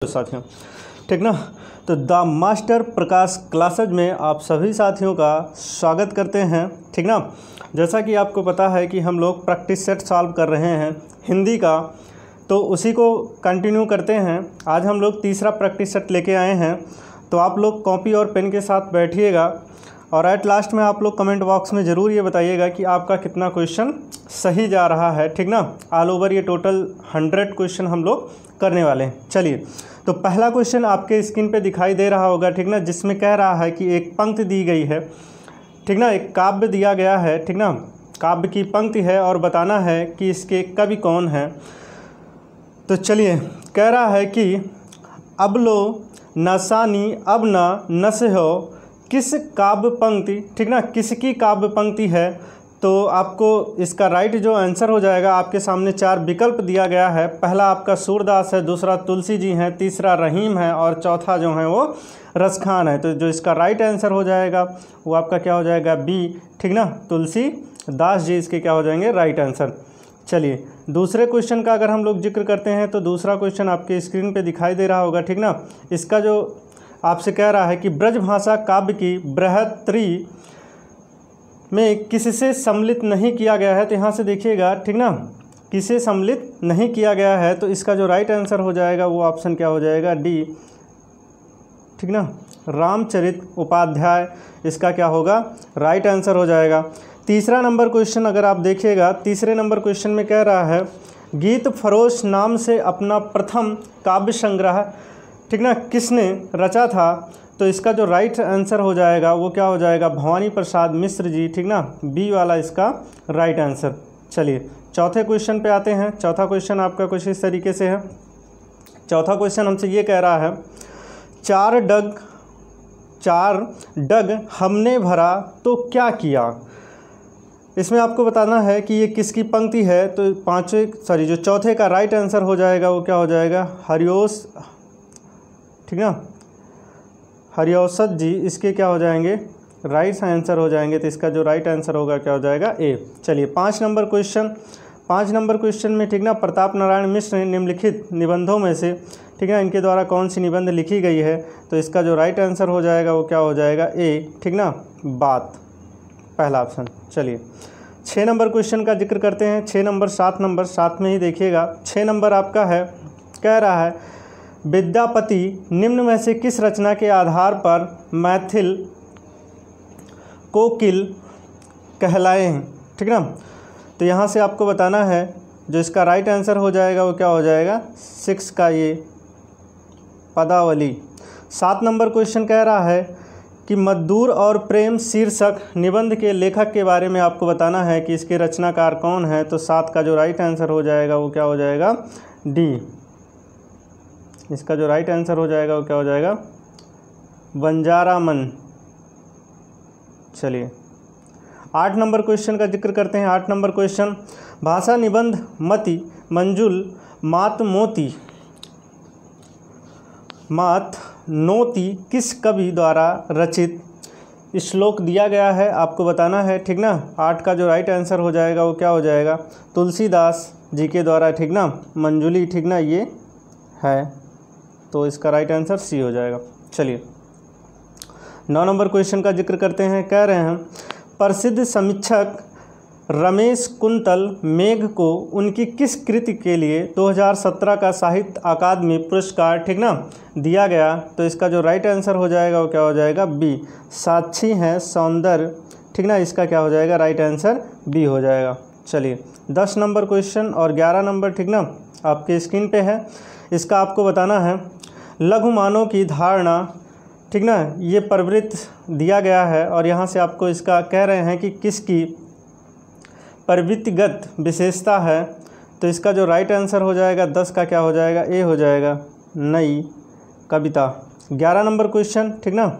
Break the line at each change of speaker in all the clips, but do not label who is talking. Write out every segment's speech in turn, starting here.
साथियों, ठीक ना। तो द मास्टर प्रकाश क्लासेज में आप सभी साथियों का स्वागत करते हैं, ठीक ना। जैसा कि आपको पता है कि हम लोग प्रैक्टिस सेट सॉल्व कर रहे हैं हिंदी का, तो उसी को कंटिन्यू करते हैं। आज हम लोग तीसरा प्रैक्टिस सेट लेके आए हैं, तो आप लोग कॉपी और पेन के साथ बैठिएगा और एट लास्ट में आप लोग कमेंट बॉक्स में ज़रूर ये बताइएगा कि आपका कितना क्वेश्चन सही जा रहा है, ठीक ना। ऑल ओवर ये टोटल 100 क्वेश्चन हम लोग करने वाले हैं। चलिए, तो पहला क्वेश्चन आपके स्क्रीन पे दिखाई दे रहा होगा, ठीक ना, जिसमें कह रहा है कि एक पंक्ति दी गई है, ठीक ना, एक काव्य दिया गया है, ठीक ना, काव्य की पंक्ति है और बताना है कि इसके कवि कौन है। तो चलिए, कह रहा है कि अब लो नसानी अब न नस हो, किस काव्य पंक्ति, ठीक ना, किसकी काव्य पंक्ति है। तो आपको इसका राइट जो आंसर हो जाएगा, आपके सामने 4 विकल्प दिया गया है। पहला आपका सूरदास है, दूसरा तुलसी जी हैं, तीसरा रहीम है और चौथा जो है वो रसखान है। तो जो इसका राइट आंसर हो जाएगा वो आपका क्या हो जाएगा, बी, ठीक ना, तुलसी दास जी इसके क्या हो जाएंगे, राइट आंसर। चलिए, दूसरे क्वेश्चन का अगर हम लोग जिक्र करते हैं तो दूसरा क्वेश्चन आपके स्क्रीन पे दिखाई दे रहा होगा, ठीक ना। इसका जो आपसे कह रहा है कि ब्रजभाषा काव्य की बृहत्तरी में किससे सम्मिलित नहीं किया गया है। तो यहाँ से देखिएगा, ठीक ना, किसे सम्मिलित नहीं किया गया है। तो इसका जो राइट आंसर हो जाएगा वो ऑप्शन क्या हो जाएगा, डी, ठीक ना, रामचरित उपाध्याय इसका क्या होगा, राइट आंसर हो जाएगा। तीसरा नंबर क्वेश्चन अगर आप देखिएगा, तीसरे नंबर क्वेश्चन में कह रहा है गीत फरोश नाम से अपना प्रथम काव्य संग्रह, ठीक ना, किसने रचा था। तो इसका जो राइट आंसर हो जाएगा वो क्या हो जाएगा, भवानी प्रसाद मिश्र जी, ठीक ना, बी वाला इसका राइट आंसर। चलिए, चौथे क्वेश्चन पे आते हैं। चौथा क्वेश्चन आपका कुछ इस तरीके से है। चौथा क्वेश्चन हमसे ये कह रहा है, चार डग हमने भरा तो क्या किया। इसमें आपको बताना है कि ये किसकी पंक्ति है। तो जो चौथे का राइट आंसर हो जाएगा वो क्या हो जाएगा, हरिओस, ठीक ना, हरिऔसत जी इसके क्या हो जाएंगे, राइट आंसर हो जाएंगे। तो इसका जो राइट आंसर होगा क्या हो जाएगा, ए। चलिए, 5 नंबर क्वेश्चन में, ठीक ना, प्रताप नारायण मिश्र निम्नलिखित निबंधों में से, ठीक है, इनके द्वारा कौन सी निबंध लिखी गई है। तो इसका जो राइट आंसर हो जाएगा वो क्या हो जाएगा, ए, ठीक ना, बात, पहला ऑप्शन। चलिए, 6 नंबर क्वेश्चन का जिक्र करते हैं। 6 नंबर 7 नंबर साथ में ही देखिएगा। 6 नंबर आपका है, कह रहा है विद्यापति निम्न में से किस रचना के आधार पर मैथिल कोकिल कहलाए हैं, ठीक ना। तो यहाँ से आपको बताना है, जो इसका राइट आंसर हो जाएगा वो क्या हो जाएगा, 6 का ये पदावली। 7 नंबर क्वेश्चन कह रहा है कि मधुर और प्रेम शीर्षक निबंध के लेखक के बारे में आपको बताना है कि इसके रचनाकार कौन है। तो 7 का जो राइट आंसर हो जाएगा वो क्या हो जाएगा, डी, इसका जो राइट आंसर हो जाएगा वो क्या हो जाएगा, बंजारामन। चलिए, 8 नंबर क्वेश्चन का जिक्र करते हैं। 8 नंबर क्वेश्चन, भाषा निबंध मति मंजुल मात नोती किस कवि द्वारा रचित श्लोक दिया गया है, आपको बताना है, ठीक ना। 8 का जो राइट आंसर हो जाएगा वो क्या हो जाएगा, तुलसीदास जी के द्वारा, ठीक ना, मंजुली, ठीक ना, ये है। तो इसका राइट आंसर सी हो जाएगा। चलिए, 9 नंबर क्वेश्चन का जिक्र करते हैं। कह रहे हैं प्रसिद्ध समीक्षक रमेश कुंतल मेघ को उनकी किस कृति के लिए 2017 का साहित्य अकादमी पुरस्कार, ठीक ना, दिया गया। तो इसका जो राइट आंसर हो जाएगा वो क्या हो जाएगा, बी, साक्षी हैं सौंदर्य, ठीक ना, इसका क्या हो जाएगा, राइट आंसर बी हो जाएगा। चलिए, 10 नंबर क्वेश्चन और 11 नंबर, ठीक ना, आपके स्क्रीन पे है। इसका आपको बताना है लघुमानों की धारणा, ठीक ना, ये प्रवृत्त दिया गया है और यहाँ से आपको इसका कह रहे हैं कि किसकी प्रवृत्तिगत विशेषता है। तो इसका जो राइट आंसर हो जाएगा 10 का क्या हो जाएगा, ए हो जाएगा, नई कविता। 11 नंबर क्वेश्चन, ठीक ना,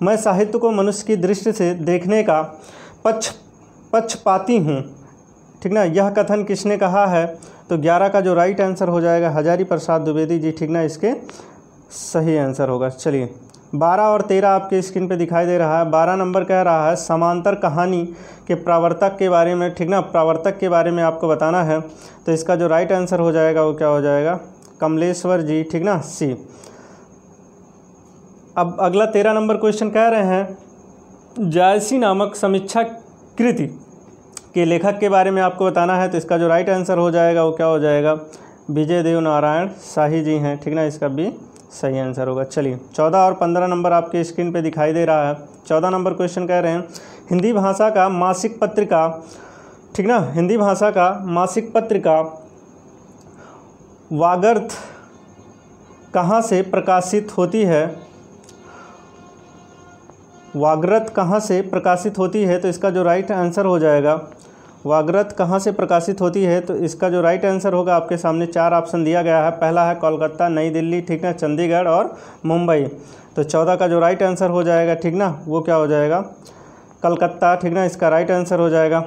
मैं साहित्य को मनुष्य की दृष्टि से देखने का पक्षपाती हूँ, ठीक ना, यह कथन किसने कहा है। तो 11 का जो राइट आंसर हो जाएगा हजारी प्रसाद द्विवेदी जी, ठीक ना, इसके सही आंसर होगा। चलिए, 12 और 13 आपके स्क्रीन पे दिखाई दे रहा है। 12 नंबर कह रहा है समांतर कहानी के प्रवर्तक के बारे में, ठीक ना, प्रवर्तक के बारे में आपको बताना है। तो इसका जो राइट आंसर हो जाएगा वो क्या हो जाएगा, कमलेश्वर जी, ठीक ना, सी। अब अगला 13 नंबर क्वेश्चन कह रहे हैं जायसी नामक समीक्षा कृति के लेखक के बारे में आपको बताना है। तो इसका जो राइट आंसर हो जाएगा वो क्या हो जाएगा, विजय देव नारायण शाही जी हैं, ठीक ना, इसका भी सही आंसर होगा। चलिए 14 और 15 नंबर आपके स्क्रीन पे दिखाई दे रहा है। 14 नंबर क्वेश्चन कह रहे हैं हिंदी भाषा का मासिक पत्रिका, ठीक ना, हिंदी भाषा का मासिक पत्रिका वागर्थ कहाँ से प्रकाशित होती है, वागरत कहाँ से प्रकाशित होती है। तो इसका जो राइट आंसर हो जाएगा, वागरत कहाँ से प्रकाशित होती है, तो इसका जो राइट आंसर होगा आपके सामने 4 ऑप्शन दिया गया है। पहला है कोलकाता, नई दिल्ली, ठीक ना, चंडीगढ़ और मुंबई। तो 14 का जो राइट आंसर हो जाएगा, ठीक ना, वो क्या हो जाएगा, कलकत्ता, ठीक ना, इसका राइट आंसर हो जाएगा।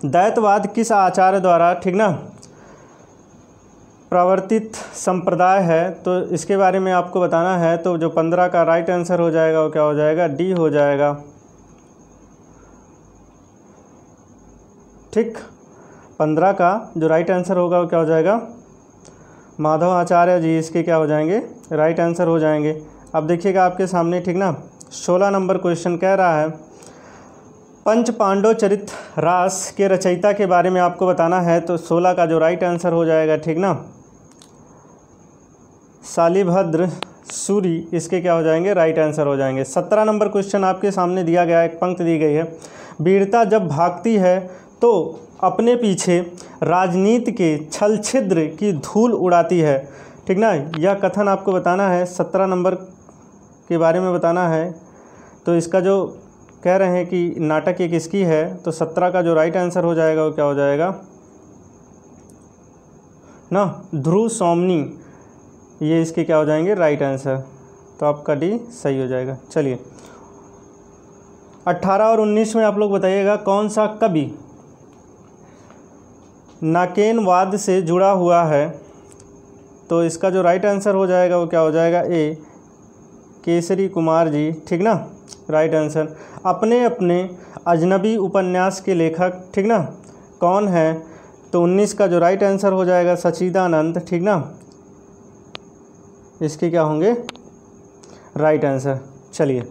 द्वैतवाद किस आचार्य द्वारा, ठीक ना, प्रवर्तित संप्रदाय है। तो इसके बारे में आपको बताना है। तो जो 15 का राइट आंसर हो जाएगा वो क्या हो जाएगा, डी हो जाएगा, ठीक। 15 का जो राइट आंसर होगा वो क्या हो जाएगा, माधव आचार्य जी, इसके क्या हो जाएंगे, राइट आंसर हो जाएंगे। अब देखिएगा आपके सामने, ठीक ना, 16 नंबर क्वेश्चन कह रहा है पंच पांडव चरित रास के रचयिता के बारे में आपको बताना है। तो 16 का जो राइट आंसर हो जाएगा, ठीक ना, शालिभद्र सूरी, इसके क्या हो जाएंगे, राइट आंसर हो जाएंगे। 17 नंबर क्वेश्चन आपके सामने दिया गया, एक पंक्ति दी गई है, वीरता जब भागती है तो अपने पीछे राजनीति के छल छिद्र की धूल उड़ाती है, ठीक ना। यह कथन आपको बताना है, 17 नंबर के बारे में बताना है। तो इसका जो कह रहे हैं कि नाटक ये किसकी है, तो 17 का जो राइट आंसर हो जाएगा वो क्या हो जाएगा ना, ध्रुव सोमनी, ये इसके क्या हो जाएंगे, राइट आंसर। तो आपका डी सही हो जाएगा। चलिए 18 और 19 में आप लोग बताइएगा कौन सा कवि नाकेनवाद से जुड़ा हुआ है। तो इसका जो राइट आंसर हो जाएगा वो क्या हो जाएगा, ए केसरी कुमार जी, ठीक ना, राइट आंसर। अपने अपने अजनबी उपन्यास के लेखक, ठीक ना, कौन है। तो 19 का जो राइट आंसर हो जाएगा सच्चिदानंद, ठीक ना, इसके क्या होंगे, राइट आंसर। चलिए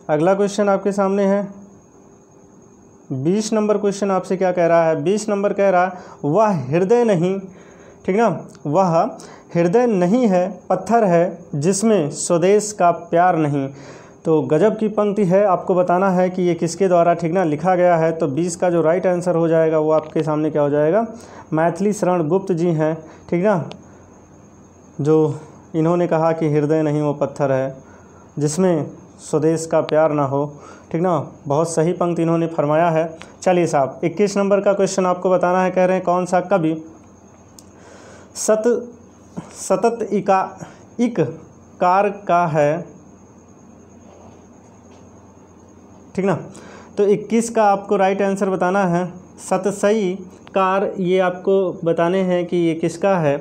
अगला क्वेश्चन आपके सामने है 20 नंबर क्वेश्चन आपसे क्या कह रहा है, 20 नंबर कह रहा है वह हृदय नहीं, ठीक ना, वह हृदय नहीं है, पत्थर है जिसमें स्वदेश का प्यार नहीं। तो गजब की पंक्ति है, आपको बताना है कि ये किसके द्वारा, ठीक ना, लिखा गया है। तो 20 का जो राइट आंसर हो जाएगा वो आपके सामने क्या हो जाएगा, मैथिली शरण गुप्त जी हैं, ठीक ना, जो इन्होंने कहा कि हृदय नहीं वो पत्थर है जिसमें स्वदेश का प्यार ना हो, ठीक ना, बहुत सही पंक्ति इन्होंने फरमाया है। चलिए साहब 21 नंबर का क्वेश्चन आपको बताना है, कह रहे हैं कौन सा कवि सतत इकार का है, ठीक ना। तो 21 का आपको राइट आंसर बताना है, सतसई कार, ये आपको बताने हैं कि ये किसका है।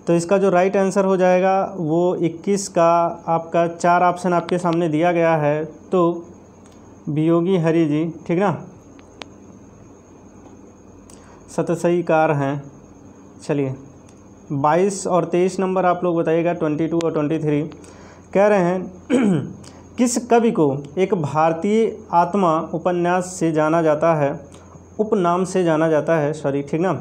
तो इसका जो राइट आंसर हो जाएगा वो 21 का आपका 4 ऑप्शन आपके सामने दिया गया है। तो वियोगी हरि जी, ठीक ना, सतसई कार हैं। चलिए 22 और 23 नंबर आप लोग बताइएगा, 22 और 23 कह रहे हैं किस कवि को एक भारतीय आत्मा उपन्यास से जाना जाता है, उपनाम से जाना जाता है, सॉरी, ठीक ना,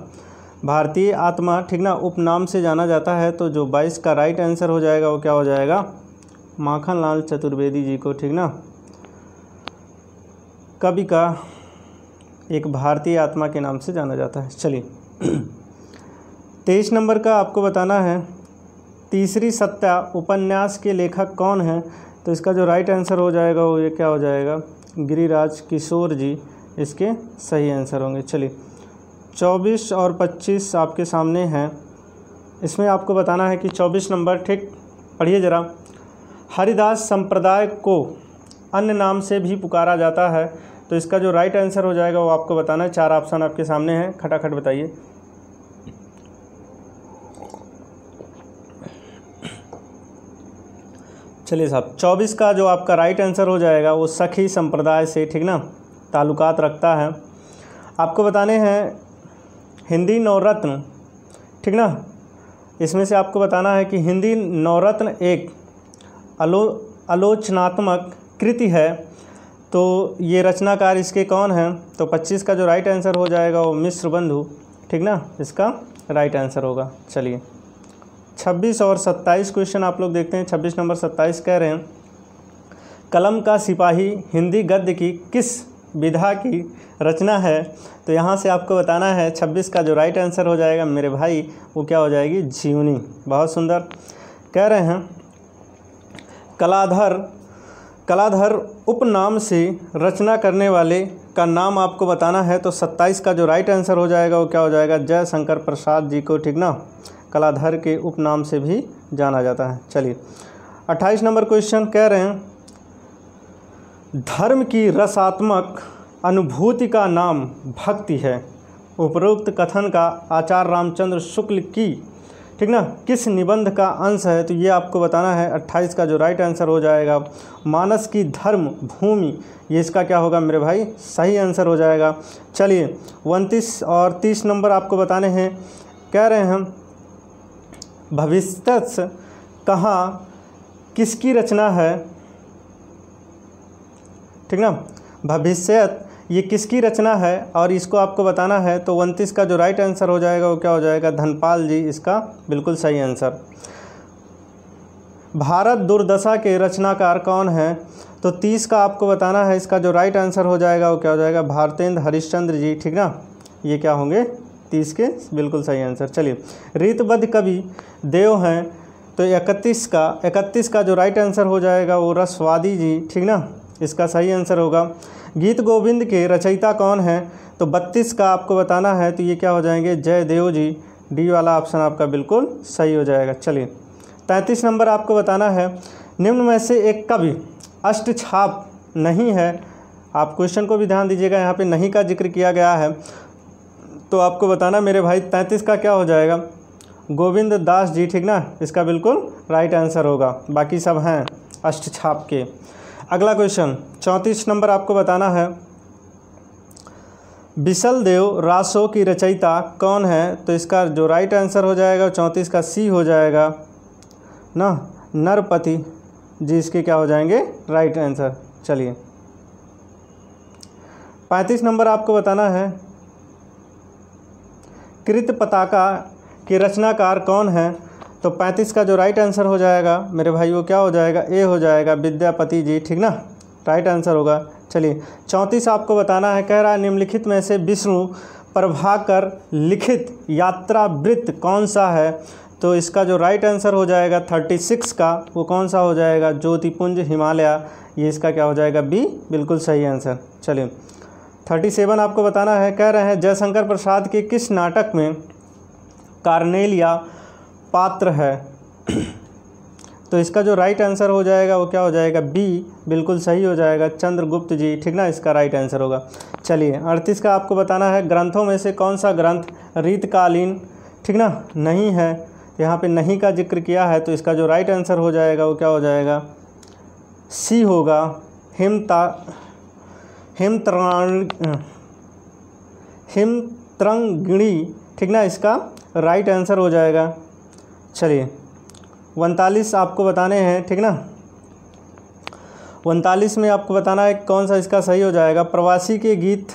भारतीय आत्मा, ठीक ना, उपनाम से जाना जाता है। तो जो 22 का राइट आंसर हो जाएगा वो क्या हो जाएगा, माखनलाल चतुर्वेदी जी को, ठीक ना, कवि का एक भारतीय आत्मा के नाम से जाना जाता है। चलिए 23 नंबर का आपको बताना है तीसरी सत्या उपन्यास के लेखक कौन है। तो इसका जो राइट आंसर हो जाएगा वो ये क्या हो जाएगा, गिरिराज किशोर जी, इसके सही आंसर होंगे। चलिए 24 और 25 आपके सामने हैं, इसमें आपको बताना है कि 24 नंबर, ठीक, पढ़िए ज़रा। हरिदास संप्रदाय को अन्य नाम से भी पुकारा जाता है। तो इसका जो राइट आंसर हो जाएगा वो आपको बताना है। 4 ऑप्शन आपके सामने हैं, खटाखट बताइए। चलिए साहब 24 का जो आपका राइट आंसर हो जाएगा वो सखी संप्रदाय से, ठीक ना, ताल्लुकात रखता है। आपको बताने हैं हिंदी नवरत्न, ठीक ना, इसमें से आपको बताना है कि हिंदी नवरत्न एक आलोचनात्मक कृति है, तो ये रचनाकार इसके कौन हैं? तो 25 का जो राइट आंसर हो जाएगा वो मिश्र बंधु, ठीक ना, इसका राइट आंसर होगा। चलिए 26 और 27 क्वेश्चन आप लोग देखते हैं। 26 नंबर 27 कह रहे हैं, कलम का सिपाही हिंदी गद्य की किस विधा की रचना है? तो यहाँ से आपको बताना है 26 का जो राइट आंसर हो जाएगा मेरे भाई वो क्या हो जाएगी? जीवनी। बहुत सुंदर। कह रहे हैं कलाधर उपनाम से रचना करने वाले का नाम आपको बताना है। तो 27 का जो राइट आंसर हो जाएगा वो क्या हो जाएगा? जयशंकर प्रसाद जी को, ठीक ना, कलाधर के उपनाम से भी जाना जाता है। चलिए 28 नंबर क्वेश्चन कह रहे हैं, धर्म की रसात्मक अनुभूति का नाम भक्ति है। उपरोक्त कथन का आचार्य रामचंद्र शुक्ल की, ठीक ना, किस निबंध का अंश है? तो ये आपको बताना है। 28 का जो राइट आंसर हो जाएगा मानस की धर्म भूमि, ये इसका क्या होगा मेरे भाई? सही आंसर हो जाएगा। चलिए 29 और 30 नंबर आपको बताने हैं। कह रहे हैं भविष्यस्य कहाँ किसकी रचना है? ठीक ना, भविष्यत ये किसकी रचना है और इसको आपको बताना है। तो 29 का जो राइट आंसर हो जाएगा वो क्या हो जाएगा? धनपाल जी, इसका बिल्कुल सही आंसर। भारत दुर्दशा के रचनाकार कौन है? तो 30 का आपको बताना है। इसका जो राइट आंसर हो जाएगा वो क्या हो जाएगा? भारतेंद्र हरिश्चंद्र जी, ठीक ना, ये क्या होंगे? 30 के बिल्कुल सही आंसर। चलिए रीतबद्ध कवि देव हैं, तो 31 का जो राइट आंसर हो जाएगा वो रसवादी जी, ठीक ना, इसका सही आंसर होगा। गीत गोविंद के रचयिता कौन है? तो 32 का आपको बताना है, तो ये क्या हो जाएंगे? जयदेव जी, डी वाला ऑप्शन आपका बिल्कुल सही हो जाएगा। चलिए 33 नंबर आपको बताना है, निम्न में से एक कवि अष्टछाप नहीं है। आप क्वेश्चन को भी ध्यान दीजिएगा, यहाँ पे नहीं का जिक्र किया गया है, तो आपको बताना मेरे भाई 33 का क्या हो जाएगा? गोविंद दास जी, ठीक ना, इसका बिल्कुल राइट आंसर होगा। बाकी सब हैं अष्टछाप के। अगला क्वेश्चन 34 नंबर आपको बताना है, बिसल देव रासो की रचयिता कौन है? तो इसका जो राइट आंसर हो जाएगा 34 का सी हो जाएगा ना, नरपति जी, इसके क्या हो जाएंगे? Right answer. चलिए 35 नंबर आपको बताना है, कृत पताका के रचनाकार कौन है? तो 35 का जो राइट आंसर हो जाएगा मेरे भाई वो क्या हो जाएगा? ए हो जाएगा, विद्यापति जी, ठीक ना, राइट आंसर होगा। चलिए 34 आपको बताना है। कह रहा है निम्नलिखित में से विष्णु प्रभाकर लिखित यात्रा वृत्त कौन सा है? तो इसका जो राइट आंसर हो जाएगा 36 का वो कौन सा हो जाएगा? ज्योतिपुंज हिमालय, ये इसका क्या हो जाएगा? बी, बिल्कुल सही आंसर। चलिए 37 आपको बताना है। कह रहे हैं जयशंकर प्रसाद के किस नाटक में कार्नेलिया पात्र है? तो इसका जो राइट आंसर हो जाएगा वो क्या हो जाएगा? बी, बिल्कुल सही हो जाएगा, चंद्रगुप्त जी, ठीक ना, इसका राइट आंसर होगा। चलिए 38 का आपको बताना है, ग्रंथों में से कौन सा ग्रंथ रीतकालीन, ठीक ना, नहीं है? यहाँ पे नहीं का जिक्र किया है, तो इसका जो राइट आंसर हो जाएगा वो क्या हो जाएगा? सी होगा, हिमत्रंगिणी, ठीक ना, इसका राइट आंसर हो जाएगा। चलिए 39 आपको बताने हैं, ठीक ना, 39 में आपको बताना है कौन सा इसका सही हो जाएगा? प्रवासी के गीत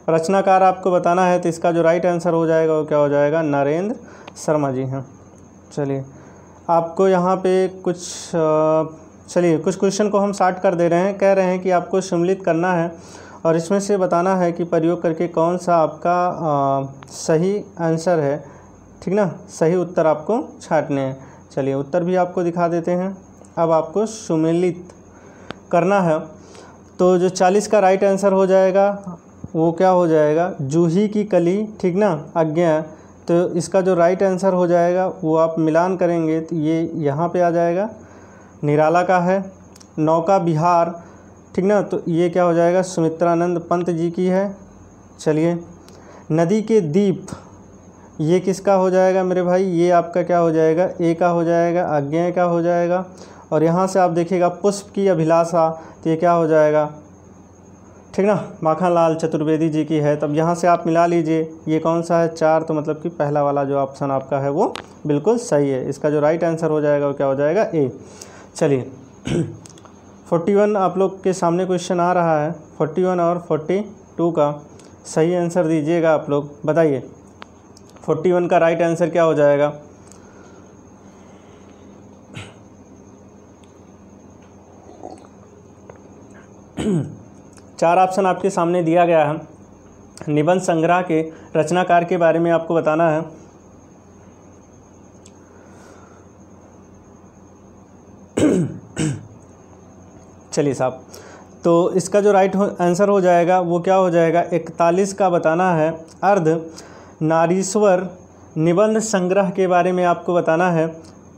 रचनाकार आपको बताना है, तो इसका जो राइट आंसर हो जाएगा वो क्या हो जाएगा? नरेंद्र शर्मा जी हैं। चलिए आपको यहाँ पे कुछ क्वेश्चन को हम स्टार्ट कर दे रहे हैं। कह रहे हैं कि आपको सम्मिलित करना है और इसमें से बताना है कि प्रयोग करके कौन सा आपका सही आंसर है, ठीक ना, सही उत्तर आपको छांटने हैं। चलिए उत्तर भी आपको दिखा देते हैं। अब आपको सम्मिलित करना है, तो जो 40 का राइट आंसर हो जाएगा वो क्या हो जाएगा? जूही की कली, ठीक ना, आज्ञा, तो इसका जो राइट आंसर हो जाएगा वो आप मिलान करेंगे तो ये यहाँ पे आ जाएगा, निराला का है। नौका बिहार, ठीक ना, तो ये क्या हो जाएगा? सुमित्रानंद पंत जी की है। चलिए नदी के दीप, ये किसका हो जाएगा मेरे भाई? ये आपका क्या हो जाएगा? ए का हो जाएगा, आज्ञा का हो जाएगा। और यहाँ से आप देखिएगा पुष्प की अभिलाषा, तो ये क्या हो जाएगा? ठीक ना, माखनलाल चतुर्वेदी जी की है। तब यहाँ से आप मिला लीजिए, ये कौन सा है 4, तो मतलब कि पहला वाला जो ऑप्शन आपका है वो बिल्कुल सही है। इसका जो राइट आंसर हो जाएगा वो क्या हो जाएगा, ए। चलिए 41 आप लोग के सामने क्वेश्चन आ रहा है, 41 और 42 का सही आंसर दीजिएगा आप लोग, बताइए 41 का राइट आंसर क्या हो जाएगा। चार ऑप्शन आपके सामने दिया गया है। निबंध संग्रह के रचनाकार के बारे में आपको बताना है। चलिए साहब, तो इसका जो राइट आंसर हो जाएगा वो क्या हो जाएगा, 41 का बताना है। अर्ध नारीश्वर निबंध संग्रह के बारे में आपको बताना है।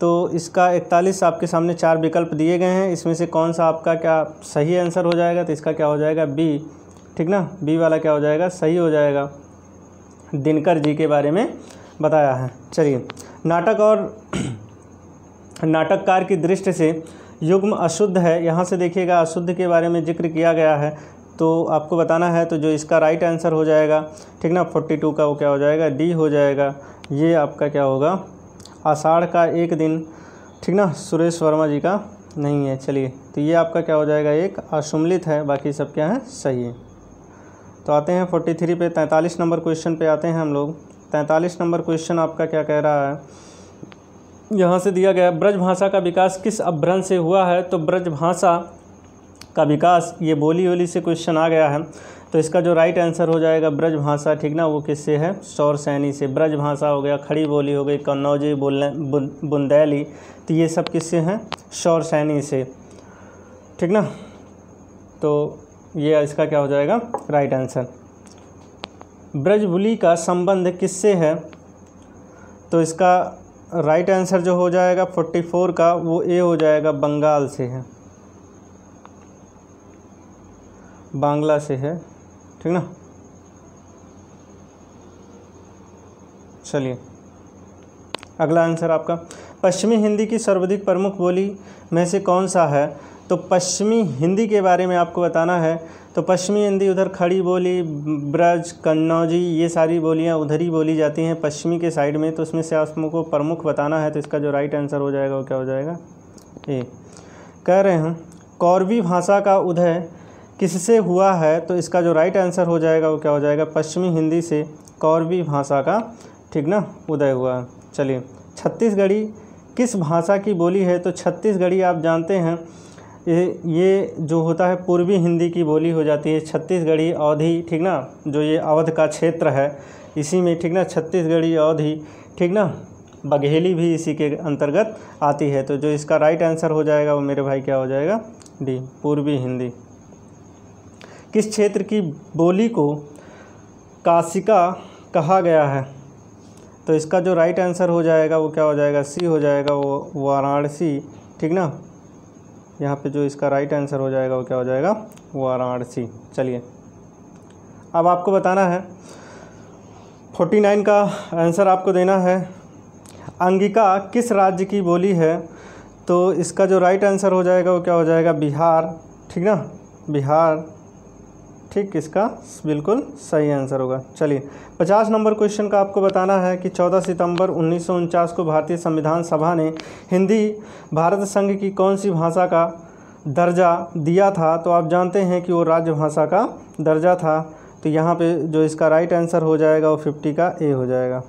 तो इसका 41 आपके सामने 4 विकल्प दिए गए हैं, इसमें से कौन सा आपका क्या सही आंसर हो जाएगा, तो इसका क्या हो जाएगा, बी। ठीक ना, बी वाला क्या हो जाएगा, सही हो जाएगा। दिनकर जी के बारे में बताया है। चलिए, नाटक और नाटककार की दृष्टि से युग्म अशुद्ध है, यहाँ से देखिएगा अशुद्ध के बारे में जिक्र किया गया है, तो आपको बताना है। तो जो इसका राइट आंसर हो जाएगा, ठीक ना, 42 का वो क्या हो जाएगा, डी हो जाएगा। ये आपका क्या होगा, आषाढ़ का एक दिन, ठीक ना, सुरेश वर्मा जी का नहीं है। चलिए, तो ये आपका क्या हो जाएगा, एक असुमलित है, बाकी सब क्या है, सही है। तो आते हैं 43 पे, 43 नंबर क्वेश्चन पे आते हैं हम लोग। 43 नंबर क्वेश्चन आपका क्या कह रहा है, यहाँ से दिया गया ब्रज भाषा का विकास किस अपभ्रंश से हुआ है। तो ब्रज भाषा का विकास, ये बोली वोली से क्वेश्चन आ गया है, तो इसका जो राइट आंसर हो जाएगा ब्रज भाषा, ठीक ना, वो किससे है, शौर सैनी से। ब्रज भाषा हो गया, खड़ी बोली हो गई, कन्नौजी, बुंदेली, तो ये सब किससे हैं, शौर सैनी से, ठीक ना। तो ये इसका क्या हो जाएगा, राइट आंसर। ब्रजबुली का संबंध किससे है, तो इसका राइट आंसर जो हो जाएगा 44 का वो ए हो जाएगा, बंगाल से है, बांग्ला से है, ठीक ना। चलिए, अगला आंसर आपका, पश्चिमी हिंदी की सर्वाधिक प्रमुख बोली में से कौन सा है। तो पश्चिमी हिंदी के बारे में आपको बताना है। तो पश्चिमी हिंदी उधर खड़ी बोली, ब्रज, कन्नौजी, ये सारी बोलियां उधर ही बोली जाती हैं पश्चिमी के साइड में। तो उसमें से आपको प्रमुख बताना है, तो इसका जो राइट आंसर हो जाएगा वो क्या हो जाएगा, ए। कह रहे हैं कौरवी भाषा का उदय किससे हुआ है, तो इसका जो राइट आंसर हो जाएगा वो क्या हो जाएगा, पश्चिमी हिंदी से कौरवी भाषा का, ठीक ना, उदय हुआ है। चलिए, छत्तीसगढ़ी किस भाषा की बोली है। तो छत्तीसगढ़ी आप जानते हैं ये जो होता है पूर्वी हिंदी की बोली हो जाती है। छत्तीसगढ़ी, अवधी, ठीक ना, जो ये अवध का क्षेत्र है इसी में, ठीक ना, छत्तीसगढ़ी, अवधी, ठीक ना, बघेली भी इसी के अंतर्गत आती है। तो जो इसका राइट आंसर हो जाएगा वो मेरे भाई क्या हो जाएगा, डी, पूर्वी हिंदी। किस क्षेत्र की बोली को काशिका कहा गया है। तो इसका जो राइट आंसर हो जाएगा वो क्या हो जाएगा, सी हो जाएगा, वो वाराणसी, ठीक ना। यहाँ पे जो इसका राइट आंसर हो जाएगा वो क्या हो जाएगा, वाराणसी। चलिए, अब आपको बताना है 49 का आंसर आपको देना है। अंगिका किस राज्य की बोली है। तो इसका जो राइट आंसर हो जाएगा वो क्या हो जाएगा, बिहार, ठीक ना, बिहार, ठीक, इसका बिल्कुल सही आंसर होगा। चलिए, 50 नंबर क्वेश्चन का आपको बताना है कि 14 सितंबर 1949 को भारतीय संविधान सभा ने हिंदी भारत संघ की कौन सी भाषा का दर्जा दिया था। तो आप जानते हैं कि वो राजभाषा का दर्जा था। तो यहाँ पे जो इसका राइट आंसर हो जाएगा वो 50 का ए हो जाएगा।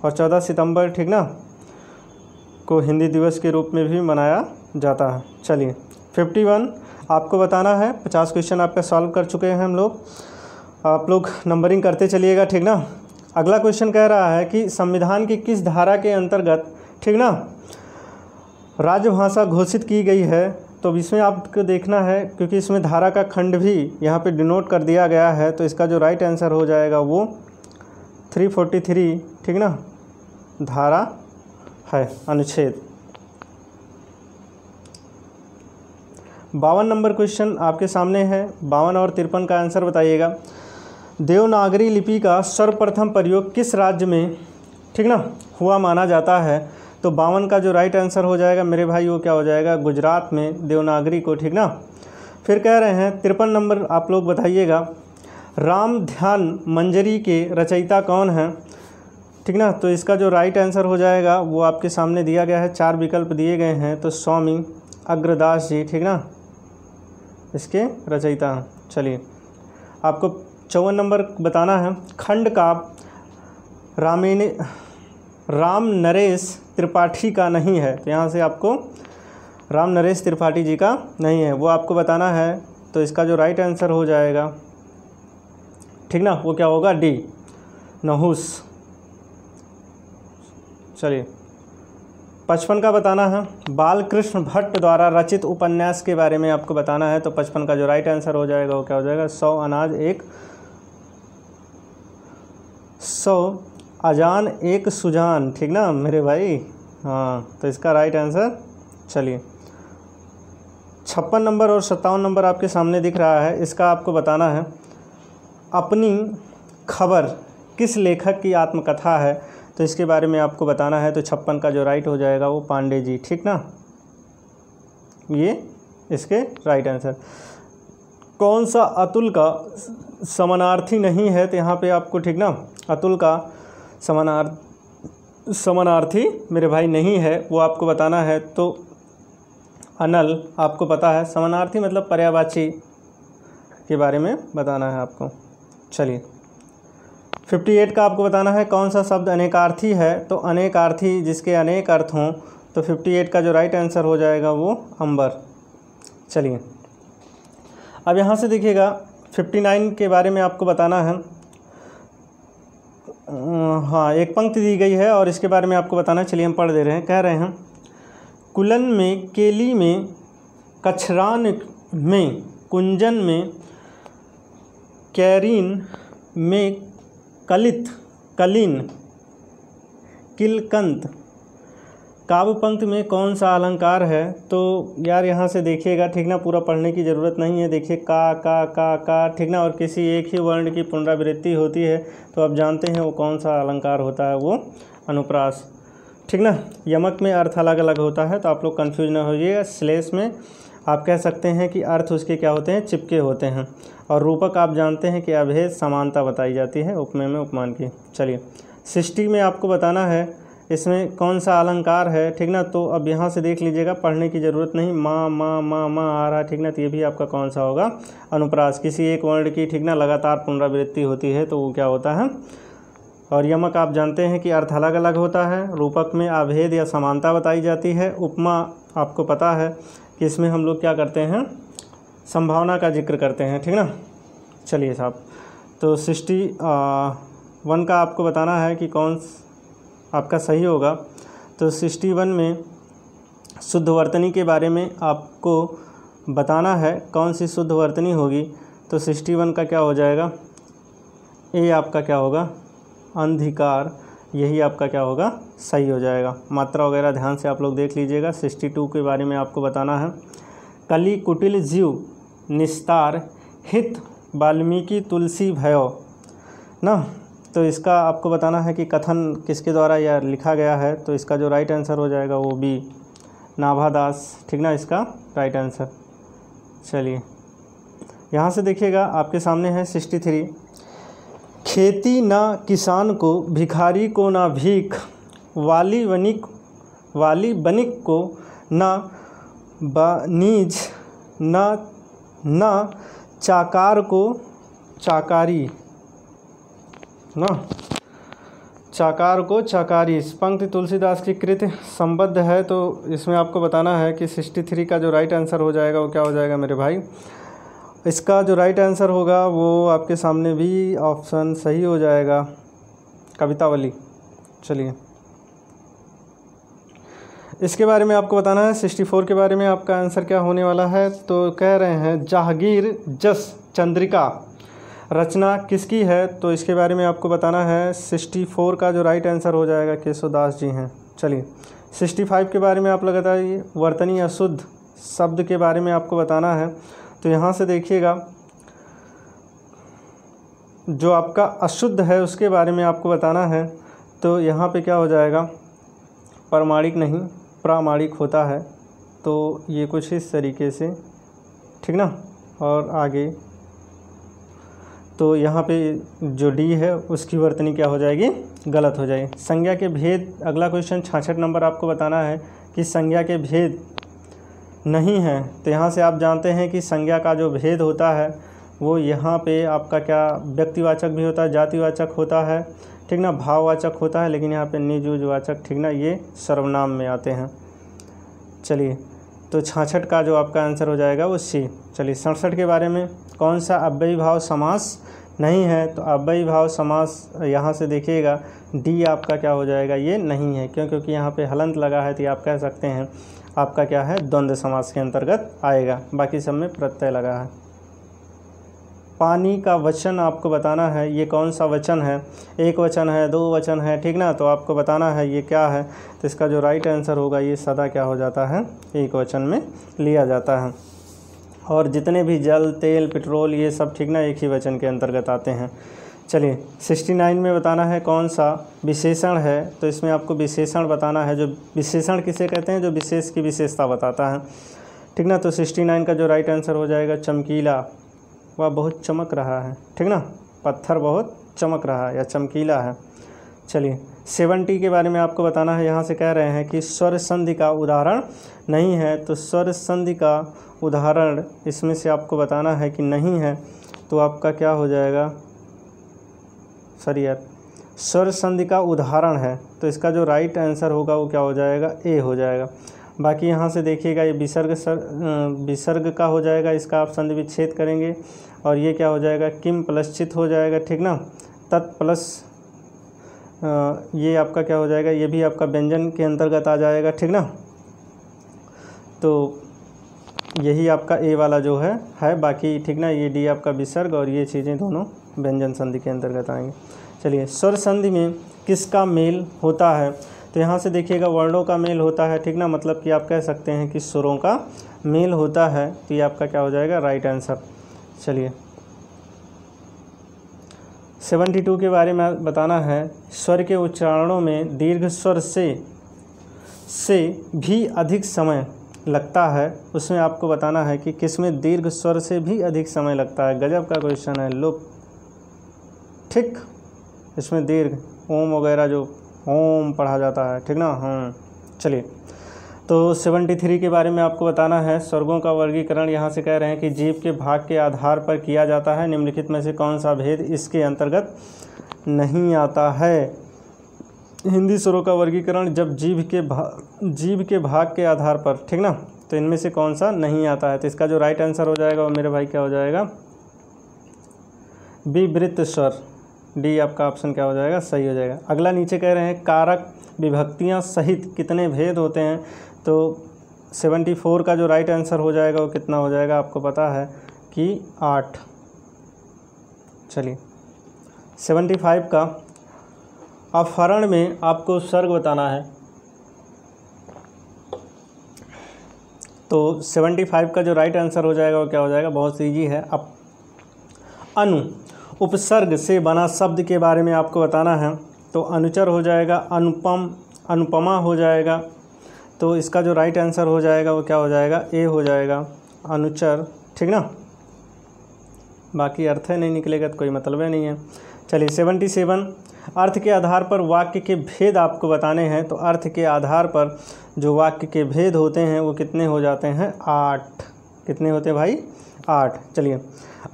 और 14 सितंबर, ठीक ना, को हिंदी दिवस के रूप में भी मनाया जाता है। चलिए, 51 आपको बताना है। 50 क्वेश्चन आपका सॉल्व कर चुके हैं हम लोग। आप लोग नंबरिंग करते चलिएगा, ठीक ना। अगला क्वेश्चन कह रहा है कि संविधान की किस धारा के अंतर्गत, ठीक ना, राजभाषा घोषित की गई है। तो इसमें आपको देखना है, क्योंकि इसमें धारा का खंड भी यहाँ पे डिनोट कर दिया गया है। तो इसका जो राइट आंसर हो जाएगा वो 343, ठीक ना, धारा है, अनुच्छेद। 52 नंबर क्वेश्चन आपके सामने है। 52 और 53 का आंसर बताइएगा। देवनागरी लिपि का सर्वप्रथम प्रयोग किस राज्य में, ठीक ना, हुआ माना जाता है। तो 52 का जो राइट आंसर हो जाएगा मेरे भाई वो क्या हो जाएगा, गुजरात में देवनागरी को, ठीक ना, फिर कह रहे हैं 53 नंबर आप लोग बताइएगा, राम ध्यान मंजरी के रचयिता कौन हैं? ठीक ना, तो इसका जो राइट आंसर हो जाएगा वो आपके सामने दिया गया है, 4 विकल्प दिए गए हैं। तो स्वामी अग्रदास जी, ठीक ना, इसके रचयिता हैं। चलिए आपको 54 नंबर बताना है, खंड का राम नरेश त्रिपाठी का नहीं है। तो यहाँ से आपको राम नरेश त्रिपाठी जी का नहीं है, वो आपको बताना है। तो इसका जो राइट आंसर हो जाएगा, ठीक ना, वो क्या होगा? डी, नहुस। चलिए 55 का बताना है, बालकृष्ण भट्ट द्वारा रचित उपन्यास के बारे में आपको बताना है। तो 55 का जो राइट आंसर हो जाएगा वो क्या हो जाएगा? 100 अनाज एक 100 अजान एक सुजान, ठीक ना मेरे भाई। हाँ, तो इसका राइट आंसर। चलिए 56 नंबर और 57 नंबर आपके सामने दिख रहा है, इसका आपको बताना है, अपनी खबर किस लेखक की आत्मकथा है? तो इसके बारे में आपको बताना है। तो 56 का जो राइट हो जाएगा वो पांडे जी, ठीक ना, ये इसके राइट आंसर। कौन सा अतुल का समानार्थी नहीं है? तो यहाँ पे आपको, ठीक ना, अतुल का समानार्थी मेरे भाई नहीं है, वो आपको बताना है। तो अनल आपको पता है, समानार्थी मतलब पर्यायवाची के बारे में बताना है आपको। चलिए 58 का आपको बताना है, कौन सा शब्द अनेकार्थी है? तो अनेकार्थी जिसके अनेक अर्थ हों। तो 58 का जो राइट आंसर हो जाएगा वो अंबर। चलिए अब यहाँ से देखिएगा 59 के बारे में आपको बताना है। हाँ, एक पंक्ति दी गई है और इसके बारे में आपको बताना है। चलिए हम पढ़ दे रहे हैं। कह रहे हैं, कुलन में, केली में, कछरान में, कुंजन में, कैरीन में, कलित, कलीन, किलकंत, काव्य पंक्ति में कौन सा अलंकार है? तो यार यहाँ से देखिएगा, ठीक ना, पूरा पढ़ने की ज़रूरत नहीं है। देखिए का, ठीक ना, और किसी एक ही वर्ण की पुनरावृत्ति होती है तो आप जानते हैं वो कौन सा अलंकार होता है, वो अनुप्रास, ठीक ना। यमक में अर्थ अलग अलग होता है तो आप लोग कन्फ्यूज ना होइएगा। श्लेष में आप कह सकते हैं कि अर्थ उसके क्या होते हैं? चिपके होते हैं। और रूपक आप जानते हैं कि अभेद समानता बताई जाती है उपमेय में उपमान की। चलिए सृष्टि में आपको बताना है इसमें कौन सा अलंकार है, ठीक ना। तो अब यहाँ से देख लीजिएगा, पढ़ने की ज़रूरत नहीं, माँ आ रहा, ठीक ना। तो ये भी आपका कौन सा होगा? अनुप्रास। किसी एक वर्ण की, ठीक ना, लगातार पुनरावृत्ति होती है तो वो क्या होता है? और यमक आप जानते हैं कि अर्थ अलग अलग होता है। रूपक में अभेद या समानता बताई जाती है। उपमा आपको पता है कि इसमें हम लोग क्या करते हैं? संभावना का जिक्र करते हैं, ठीक ना। चलिए साहब, तो 61 का आपको बताना है कि कौन आपका सही होगा। तो 61 में शुद्ध वर्तनी के बारे में आपको बताना है, कौन सी शुद्ध वर्तनी होगी। तो 61 का क्या हो जाएगा? ए आपका क्या होगा? अंधिकार, यही आपका क्या होगा? सही हो जाएगा। मात्रा वगैरह ध्यान से आप लोग देख लीजिएगा। 62 के बारे में आपको बताना है, कली कुटिल जीव निस्तार हित वाल्मीकि तुलसी भयो ना। तो इसका आपको बताना है कि कथन किसके द्वारा यह लिखा गया है। तो इसका जो राइट आंसर हो जाएगा वो बी, नाभादास, ठीक ना, इसका राइट आंसर। चलिए यहाँ से देखिएगा, आपके सामने है 63, खेती ना किसान को, भिखारी को ना भीख, वाली बनिक को ना बनीज, ना चाकार को चाकारी, ना चाकार को चाकारी। इस पंक्ति तुलसीदास की कृत संबद्ध है। तो इसमें आपको बताना है कि 63 का जो राइट आंसर हो जाएगा वो क्या हो जाएगा मेरे भाई? इसका जो राइट आंसर होगा वो आपके सामने भी ऑप्शन सही हो जाएगा, कवितावली। चलिए इसके बारे में आपको बताना है। 64 के बारे में आपका आंसर क्या होने वाला है? तो कह रहे हैं जहांगीर जस चंद्रिका रचना किसकी है? तो इसके बारे में आपको बताना है। 64 का जो राइट आंसर हो जाएगा केशवदास जी हैं। चलिए 65 के बारे में आप लोग बताइए, वर्तनी अशुद्ध शब्द के बारे में आपको बताना है। तो यहाँ से देखिएगा, जो आपका अशुद्ध है उसके बारे में आपको बताना है। तो यहाँ पे क्या हो जाएगा? प्रमाणिक नहीं, प्रामाणिक होता है। तो ये कुछ इस तरीके से, ठीक ना। और आगे, तो यहाँ पे जो डी है उसकी वर्तनी क्या हो जाएगी, गलत हो जाएगी। संज्ञा के भेद, अगला क्वेश्चन 66 नंबर आपको बताना है कि संज्ञा के भेद नहीं है। तो यहाँ से आप जानते हैं कि संज्ञा का जो भेद होता है वो यहाँ पे आपका क्या व्यक्तिवाचक भी होता है, जातिवाचक होता है, ठीक ना, भाववाचक होता है, लेकिन यहाँ पे निजवाचक, ठीक ना, ये सर्वनाम में आते हैं। चलिए, तो 66 का जो आपका आंसर हो जाएगा वो सी। चलिए 67 के बारे में, कौन सा अव्ययी भाव समास नहीं है, तो अव्ययी भाव समास यहाँ से देखिएगा डी आपका क्या हो जाएगा, ये नहीं है। क्यों? क्योंकि यहाँ पे हलंत लगा है, तो ये आप कह सकते हैं आपका क्या है, द्वंद्व समास के अंतर्गत आएगा। बाकी सब में प्रत्यय लगा है। पानी का वचन आपको बताना है, ये कौन सा वचन है, एक वचन है, दो वचन है, ठीक ना, तो आपको बताना है ये क्या है। तो इसका जो राइट आंसर होगा ये सदा क्या हो जाता है, एक वचन में लिया जाता है। और जितने भी जल, तेल, पेट्रोल, ये सब ठीक ना एक ही वचन के अंतर्गत आते हैं। चलिए 69 में बताना है कौन सा विशेषण है, तो इसमें आपको विशेषण बताना है। जो विशेषण किसे कहते हैं, जो विशेष की विशेषता बताता है, ठीक ना। तो 69 का जो राइट आंसर हो जाएगा चमकीला, वह बहुत चमक रहा है, ठीक ना, पत्थर बहुत चमक रहा है या चमकीला है। चलिए 70 के बारे में आपको बताना है। यहाँ से कह रहे हैं कि स्वर संधि का उदाहरण नहीं है, तो स्वर संधि का उदाहरण इसमें से आपको बताना है कि नहीं है, तो आपका क्या हो जाएगा, सॉरी यार, स्वर संधि का उदाहरण है, तो इसका जो राइट आंसर होगा वो क्या हो जाएगा, ए हो जाएगा। बाकी यहाँ से देखिएगा ये विसर्ग का हो जाएगा, इसका आप संधि विच्छेद करेंगे और ये क्या हो जाएगा, किम प्लस चित हो जाएगा, ठीक ना, तत् प्लस ये आपका क्या हो जाएगा, ये भी आपका व्यंजन के अंतर्गत आ जाएगा, ठीक ना। तो यही आपका ए वाला जो है बाकी, ठीक ना, ये डी आपका विसर्ग और ये चीज़ें दोनों व्यंजन संधि के अंतर्गत आएंगे। चलिए स्वर संधि में किसका मेल होता है, तो यहाँ से देखिएगा वर्णों का मेल होता है, ठीक ना, मतलब कि आप कह सकते हैं कि स्वरों का मेल होता है, तो ये आपका क्या हो जाएगा, राइट आंसर। चलिए 72 के बारे में बताना है। स्वर के उच्चारणों में दीर्घ स्वर से भी अधिक समय लगता है, उसमें आपको बताना है कि किसमें दीर्घ स्वर से भी अधिक समय लगता है। गजब का क्वेश्चन है, लुप, ठीक, इसमें दीर्घ ओम वगैरह जो ओम पढ़ा जाता है, ठीक ना। चलिए तो 73 के बारे में आपको बताना है। स्वर्गों का वर्गीकरण यहाँ से कह रहे हैं कि जीव के भाग के आधार पर किया जाता है, निम्नलिखित में से कौन सा भेद इसके अंतर्गत नहीं आता है। हिंदी स्वरों का वर्गीकरण जब जीव के भाग के आधार पर, ठीक ना, तो इनमें से कौन सा नहीं आता है, तो इसका जो राइट आंसर हो जाएगा वो मेरे भाई क्या हो जाएगा, विवृत स्वर, डी आपका ऑप्शन क्या हो जाएगा, सही हो जाएगा। अगला नीचे कह रहे हैं कारक विभक्तियां सहित कितने भेद होते हैं, तो 74 का जो राइट आंसर हो जाएगा वो कितना हो जाएगा, आपको पता है कि 8। चलिए 75 का अपहरण में आपको सर्ग बताना है, तो 75 का जो राइट आंसर हो जाएगा वो क्या हो जाएगा, बहुत ईजी है। अब अनु उपसर्ग से बना शब्द के बारे में आपको बताना है, तो अनुचर हो जाएगा, अनुपम, अनुपमा हो जाएगा, तो इसका जो राइट आंसर हो जाएगा वो क्या हो जाएगा, ए हो जाएगा, अनुचर, ठीक ना। बाकी अर्थ नहीं निकलेगा तो कोई मतलब नहीं है। चलिए 77 अर्थ के आधार पर वाक्य के भेद आपको बताने हैं, तो अर्थ के आधार पर जो वाक्य के भेद होते हैं वो कितने हो जाते हैं, 8। कितने होते हैं भाई, 8। चलिए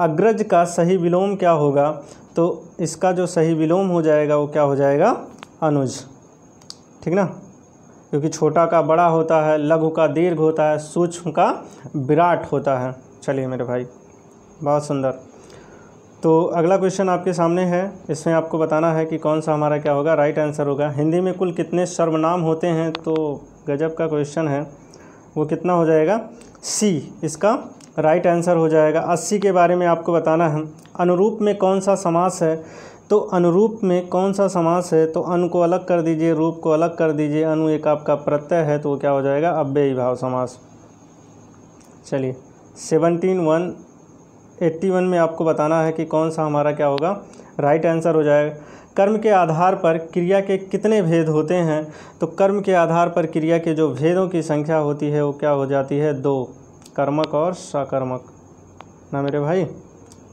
अग्रज का सही विलोम क्या होगा, तो इसका जो सही विलोम हो जाएगा वो क्या हो जाएगा, अनुज, ठीक ना, क्योंकि छोटा का बड़ा होता है, लघु का दीर्घ होता है, सूक्ष्म का विराट होता है। चलिए मेरे भाई बहुत सुंदर। तो अगला क्वेश्चन आपके सामने है, इसमें आपको बताना है कि कौन सा हमारा क्या होगा, राइट आंसर होगा। हिंदी में कुल कितने सर्वनाम होते हैं, तो गजब का क्वेश्चन है, वो कितना हो जाएगा, सी इसका राइट आंसर हो जाएगा। 80 के बारे में आपको बताना है। अनुरूप में कौन सा समास है, तो अनुरूप में कौन सा समास है, तो अनु को अलग कर दीजिए, रूप को अलग कर दीजिए, अनु एक आपका प्रत्यय है, तो वो क्या हो जाएगा, अव्ययी भाव समास। चलिए 81 में आपको बताना है कि कौन सा हमारा क्या होगा, राइट आंसर हो जाएगा। कर्म के आधार पर क्रिया के कितने भेद होते हैं, तो कर्म के आधार पर क्रिया के जो भेदों की संख्या होती है वो क्या हो जाती है, 2, कर्मक और सकर्मक। ना मेरे भाई।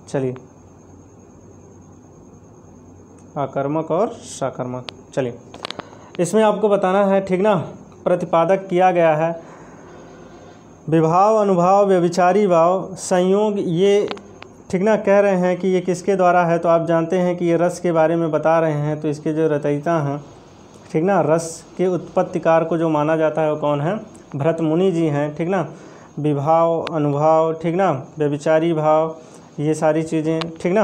चलिए, आकर्मक और साकर्मक। चलिए, इसमें आपको बताना है, ठीक ना, प्रतिपादक किया गया है विभाव, अनुभाव, व्यभिचारी भाव, संयोग, ये ठीक ना कह रहे हैं कि ये किसके द्वारा है। तो आप जानते हैं कि ये रस के बारे में बता रहे हैं। तो इसके जो रचयिता हैं, ठीक ना, रस के उत्पत्तिकार को जो माना जाता है वो कौन है? भरत मुनि जी हैं, ठीक ना। विभाव, अनुभाव, ठीक ना, व्यभिचारी भाव, ये सारी चीज़ें, ठीक ना,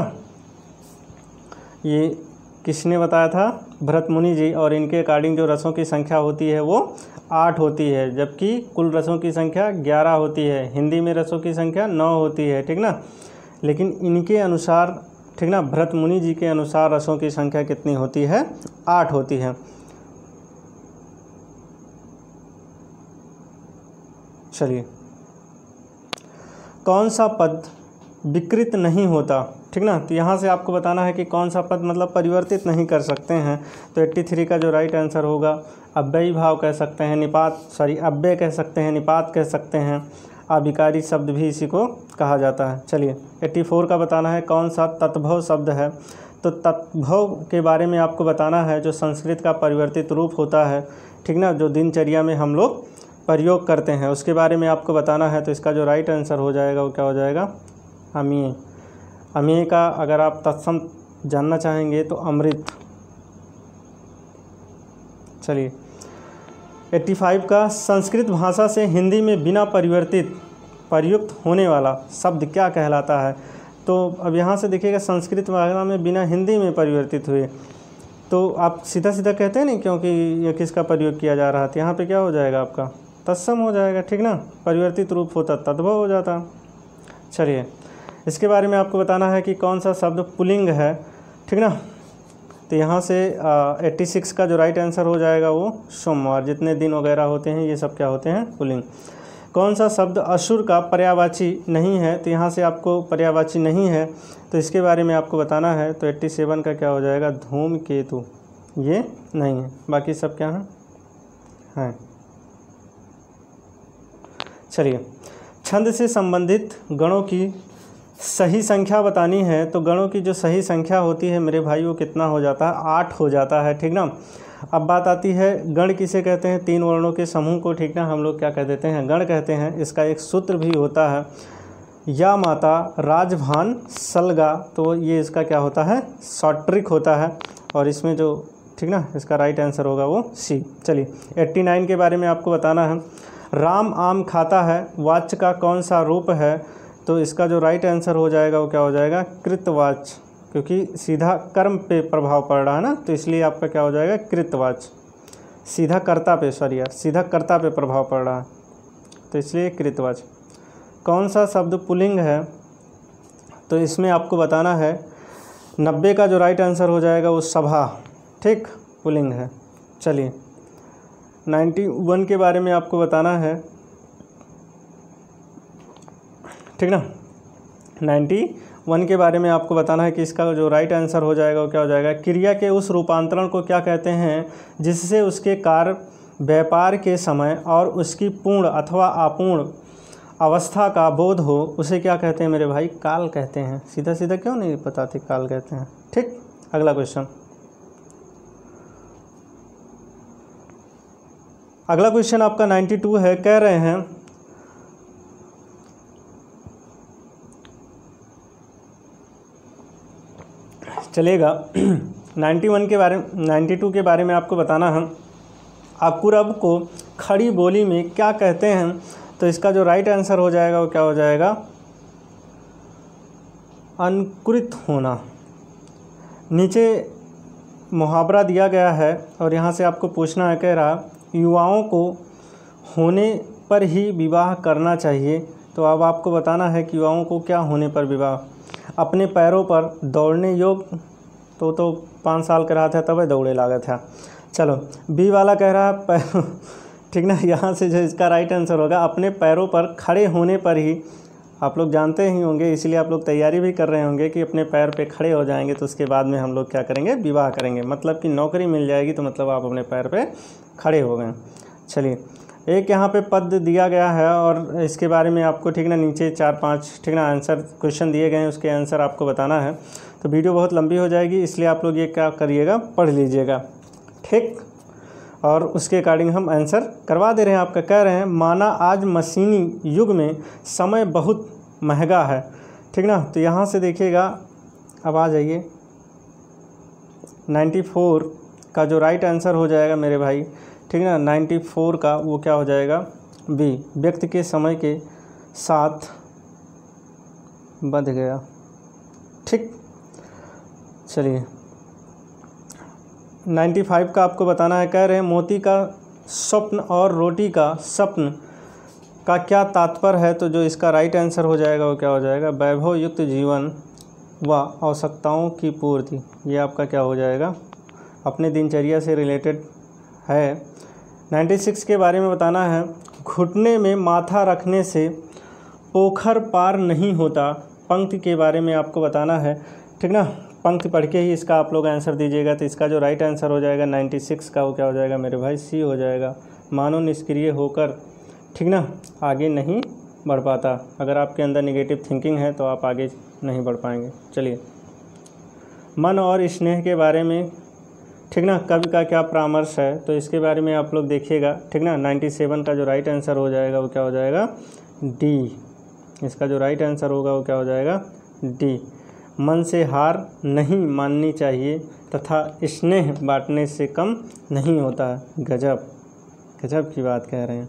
ये किसने बताया था? भरत मुनि जी। और इनके अकॉर्डिंग जो रसों की संख्या होती है वो 8 होती है, जबकि कुल रसों की संख्या 11 होती है। हिंदी में रसों की संख्या 9 होती है, ठीक ना। लेकिन इनके अनुसार, ठीक ना, भरत मुनि जी के अनुसार रसों की संख्या कितनी होती है? 8 होती है। चलिए, कौन सा पद विकृत नहीं होता, ठीक ना। तो यहाँ से आपको बताना है कि कौन सा पद मतलब परिवर्तित नहीं कर सकते हैं। तो 83 का जो राइट आंसर होगा, अव्ययी भाव कह सकते हैं, अव्यय कह सकते हैं, निपात कह सकते हैं, अभिकारी शब्द भी इसी को कहा जाता है। चलिए, 84 का बताना है कौन सा तत्भव शब्द है। तो तत्भव के बारे में आपको बताना है, जो संस्कृत का परिवर्तित रूप होता है, ठीक ना, जो दिनचर्या में हम लोग प्रयोग करते हैं, उसके बारे में आपको बताना है। तो इसका जो राइट आंसर हो जाएगा वो क्या हो जाएगा? अमीय। अमीय का अगर आप तत्सम जानना चाहेंगे तो अमृत। चलिए, 85 का संस्कृत भाषा से हिंदी में बिना परिवर्तित प्रयुक्त होने वाला शब्द क्या कहलाता है। तो अब यहाँ से देखिएगा, संस्कृत भाषा में बिना हिंदी में परिवर्तित हुए, तो आप सीधा सीधा कहते हैं नहीं, क्योंकि ये किसका प्रयोग किया जा रहा था। यहाँ पे क्या हो जाएगा? आपका तत्सम हो जाएगा, ठीक ना। परिवर्तित रूप होता तद्भव हो जाता। चलिए, इसके बारे में आपको बताना है कि कौन सा शब्द पुल्लिंग है, ठीक ना। तो यहाँ से 86 का जो राइट आंसर हो जाएगा वो सोमवार। जितने दिन वगैरह होते हैं ये सब क्या होते हैं? पुल्लिंग। कौन सा शब्द असुर का पर्यायवाची नहीं है। तो यहाँ से आपको पर्यायवाची नहीं है, तो इसके बारे में आपको बताना है। तो 87 का क्या हो जाएगा? धूमकेतु। ये नहीं है, बाकी सब क्या हैं? चलिए, छंद से संबंधित गणों की सही संख्या बतानी है। तो गणों की जो सही संख्या होती है मेरे भाई वो कितना हो जाता है? 8 हो जाता है, ठीक ना। अब बात आती है गण किसे कहते हैं? 3 वर्णों के समूह को, ठीक ना, हम लोग क्या कह देते हैं? गण कहते हैं। इसका एक सूत्र भी होता है, या माता राजभान सलगा। तो ये इसका क्या होता है? शॉर्ट ट्रिक होता है। और इसमें जो, ठीक ना, इसका राइट आंसर होगा वो सी। चलिए, 89 के बारे में आपको बताना है। राम आम खाता है वाच्य का कौन सा रूप है। तो इसका जो राइट आंसर हो जाएगा वो क्या हो जाएगा? कृतवाच्य, क्योंकि सीधा कर्म पे प्रभाव पड़ रहा है ना, तो इसलिए आपका क्या हो जाएगा? कृतवाच्य। सीधा कर्ता पे, सीधा कर्ता पे प्रभाव पड़ रहा है, तो इसलिए कृतवाच्य। कौन सा शब्द पुल्लिंग है। तो इसमें आपको बताना है 90 का जो राइट आंसर हो जाएगा वो सभा, ठीक, पुल्लिंग है। चलिए, 91 के बारे में आपको बताना है, ठीक ना। 91 के बारे में आपको बताना है कि इसका जो राइट आंसर हो जाएगा वो क्या हो जाएगा? क्रिया के उस रूपांतरण को क्या कहते हैं जिससे उसके कार्य व्यापार के समय और उसकी पूर्ण अथवा अपूर्ण अवस्था का बोध हो, उसे क्या कहते हैं मेरे भाई? काल कहते हैं। सीधा सीधा क्यों नहीं बताते? काल कहते हैं, ठीक। अगला क्वेश्चन, अगला क्वेश्चन आपका 92 है। कह रहे हैं चलेगा 92 के बारे में आपको बताना है। अकुरब को खड़ी बोली में क्या कहते हैं। तो इसका जो राइट आंसर हो जाएगा वो क्या हो जाएगा? अंकुरित होना। नीचे मुहावरा दिया गया है और यहाँ से आपको पूछना है, कह रहा युवाओं को होने पर ही विवाह करना चाहिए। तो अब आपको बताना है कि युवाओं को क्या होने पर विवाह? अपने पैरों पर दौड़ने योग्य, तो 5 साल का रहा था तब दौड़े लागत है। चलो, बी वाला कह रहा है ठीक ना। यहाँ से जो इसका राइट आंसर होगा अपने पैरों पर खड़े होने पर ही। आप लोग जानते ही होंगे, इसलिए आप लोग तैयारी भी कर रहे होंगे कि अपने पैर पे खड़े हो जाएंगे तो उसके बाद में हम लोग क्या करेंगे? विवाह करेंगे। मतलब कि नौकरी मिल जाएगी तो मतलब आप अपने पैर पे खड़े हो गए। चलिए, एक यहाँ पे पद दिया गया है और इसके बारे में आपको ठीक ना नीचे 4-5 ठीक ना आंसर क्वेश्चन दिए गए हैं, उसके आंसर आपको बताना है। तो वीडियो बहुत लंबी हो जाएगी, इसलिए आप लोग ये क्या करिएगा, पढ़ लीजिएगा, ठीक। और उसके अकॉर्डिंग हम आंसर करवा दे रहे हैं आपका। कह रहे हैं माना आज मशीनी युग में समय बहुत महंगा है, ठीक ना। तो यहाँ से देखिएगा, अब आ जाइए 94 का जो राइट आंसर हो जाएगा मेरे भाई, ठीक ना, 94 का वो क्या हो जाएगा, बी, व्यक्ति के समय के साथ बंध गया, ठीक। चलिए 95 का आपको बताना है। कह रहे हैं मोती का स्वप्न और रोटी का स्वप्न का क्या तात्पर्य है। तो जो इसका राइट आंसर हो जाएगा वो क्या हो जाएगा, वैभव युक्त जीवन व आवश्यकताओं की पूर्ति। ये आपका क्या हो जाएगा, अपने दिनचर्या से रिलेटेड है। 96 के बारे में बताना है। घुटने में माथा रखने से पोखर पार नहीं होता, पंक्ति के बारे में आपको बताना है, ठीक ना। पंक्ति पढ़ के ही इसका आप लोग आंसर दीजिएगा। तो इसका जो राइट आंसर हो जाएगा 96 का वो क्या हो जाएगा मेरे भाई, सी हो जाएगा। मानो निष्क्रिय होकर, ठीक ना, आगे नहीं बढ़ पाता। अगर आपके अंदर नेगेटिव थिंकिंग है तो आप आगे नहीं बढ़ पाएंगे। चलिए मन और स्नेह के बारे में, ठीक ना, कवि का क्या परामर्श है, तो इसके बारे में आप लोग देखिएगा, ठीक ना। 97 का जो राइट आंसर हो जाएगा वो क्या हो जाएगा, डी। इसका जो राइट आंसर होगा वो क्या हो जाएगा, डी। मन से हार नहीं माननी चाहिए तथा स्नेह बांटने से कम नहीं होता। गजब, गजब की बात कह रहे हैं।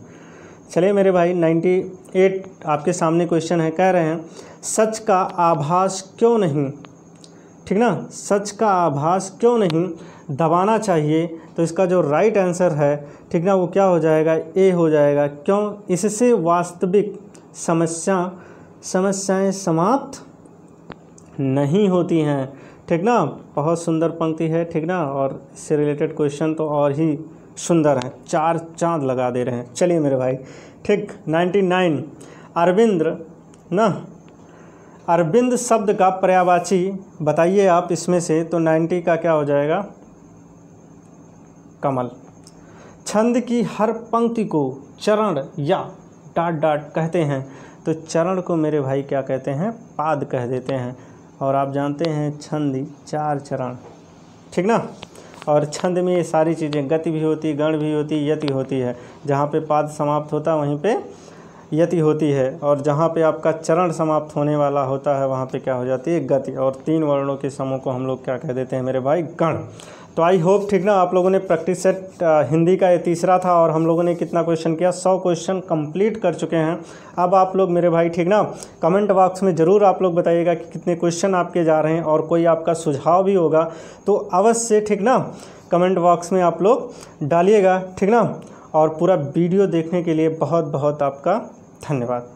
चलिए मेरे भाई 98 आपके सामने क्वेश्चन है। कह रहे हैं सच का आभास क्यों नहीं, ठीक ना, सच का आभास क्यों नहीं दबाना चाहिए। तो इसका जो राइट आंसर है, ठीक ना, वो क्या हो जाएगा, ए हो जाएगा। क्यों, इससे वास्तविक समस्याएं समाप्त नहीं होती हैं, ठीक ना। बहुत सुंदर पंक्ति है, ठीक ना, और इससे रिलेटेड क्वेश्चन तो और ही सुंदर हैं, 4 चांद लगा दे रहे हैं। चलिए मेरे भाई, ठीक। 99 अरविंद ना, अरविंद शब्द का पर्यायवाची बताइए आप इसमें से। तो 90 का क्या हो जाएगा, कमल। छंद की हर पंक्ति को चरण या डाट कहते हैं। तो चरण को मेरे भाई क्या कहते हैं, पाद कह देते हैं। और आप जानते हैं छंद 4 चरण, ठीक ना। और छंद में ये सारी चीज़ें, गति भी होती, गण भी होती, यति होती है। जहाँ पे पाद समाप्त होता है वहीं पे यति होती है, और जहाँ पे आपका चरण समाप्त होने वाला होता है वहाँ पे क्या हो जाती है, गति। और 3 वर्णों के समूह को हम लोग क्या कह देते हैं मेरे भाई, गण। तो आई होप, ठीक ना, आप लोगों ने प्रैक्टिस सेट हिंदी का ये तीसरा था और हम लोगों ने कितना क्वेश्चन किया, 100 क्वेश्चन कंप्लीट कर चुके हैं। अब आप लोग मेरे भाई, ठीक ना, कमेंट बॉक्स में ज़रूर आप लोग बताइएगा कि कितने क्वेश्चन आपके जा रहे हैं, और कोई आपका सुझाव भी होगा तो अवश्य, ठीक ना, कमेंट बॉक्स में आप लोग डालिएगा, ठीक ना। और पूरा वीडियो देखने के लिए बहुत बहुत आपका धन्यवाद।